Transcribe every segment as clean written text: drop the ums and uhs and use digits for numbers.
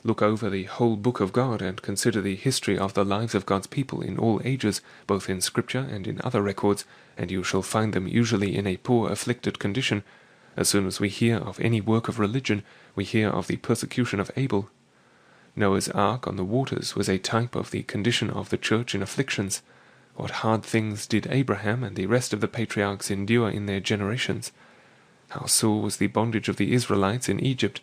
Look over the whole book of God and consider the history of the lives of God's people in all ages, both in Scripture and in other records, and you shall find them usually in a poor, afflicted condition. As soon as we hear of any work of religion, we hear of the persecution of Abel. Noah's ark on the waters was a type of the condition of the church in afflictions. What hard things did Abraham and the rest of the patriarchs endure in their generations! How sore was the bondage of the Israelites in Egypt!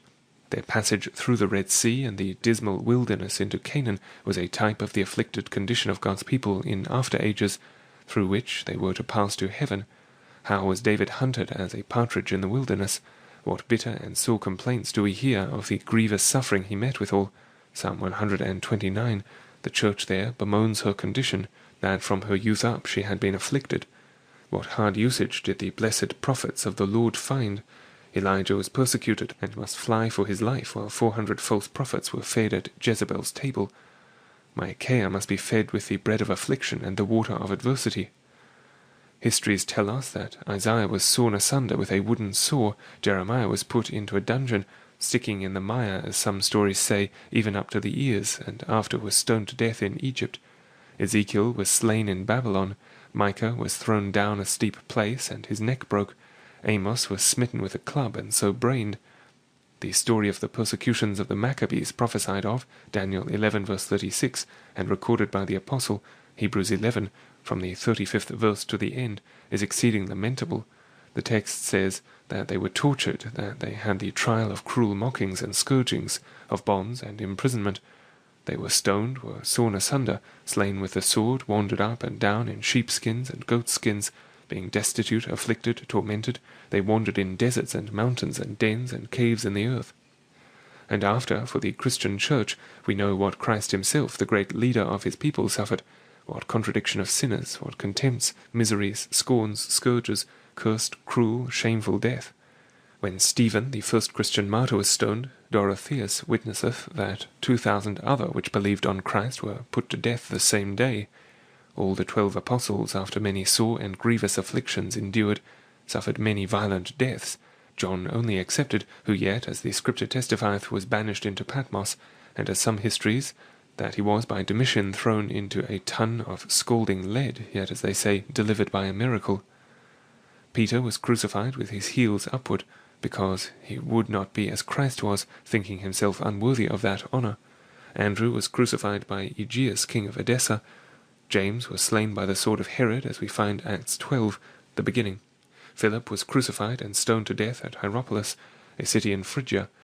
Their passage through the Red Sea and the dismal wilderness into Canaan was a type of the afflicted condition of God's people in after ages, through which they were to pass to heaven. How was David hunted as a partridge in the wilderness? What bitter and sore complaints do we hear of the grievous suffering he met withal! Psalm 129, the church there bemoans her condition, that from her youth up she had been afflicted. What hard usage did the blessed prophets of the Lord find! Elijah was persecuted, and must fly for his life, while 400 false prophets were fed at Jezebel's table. Micaiah must be fed with the bread of affliction and the water of adversity. Histories tell us that Isaiah was sawn asunder with a wooden saw, Jeremiah was put into a dungeon, sticking in the mire, as some stories say, even up to the ears, and after was stoned to death in Egypt. Ezekiel was slain in Babylon, Micah was thrown down a steep place, and his neck broke. Amos was smitten with a club, and so brained. The story of the persecutions of the Maccabees prophesied of, Daniel 11 verse 36, and recorded by the Apostle, Hebrews 11, from the 35th verse to the end, is exceeding lamentable. The text says that they were tortured, that they had the trial of cruel mockings and scourgings, of bonds and imprisonment. They were stoned, were sawn asunder, slain with the sword, wandered up and down in sheepskins and goatskins, being destitute, afflicted, tormented. They wandered in deserts and mountains and dens and caves in the earth. And after, for the Christian church, we know what Christ himself, the great leader of his people, suffered, what contradiction of sinners, what contempts, miseries, scorns, scourges, cursed, cruel, shameful death. When Stephen, the first Christian martyr, was stoned, Dorotheus witnesseth that 2,000 other which believed on Christ were put to death the same day. All the 12 apostles, after many sore and grievous afflictions endured, suffered many violent deaths, John only excepted, who yet, as the Scripture testifieth, was banished into Patmos, and as some histories, that he was by Domitian thrown into a tun of scalding lead, yet, as they say, delivered by a miracle. Peter was crucified with his heels upward, because he would not be as Christ was, thinking himself unworthy of that honour. Andrew was crucified by Aegeus, king of Edessa. James was slain by the sword of Herod, as we find Acts 12, the beginning. Philip was crucified and stoned to death at Hierapolis, a city in Phrygia,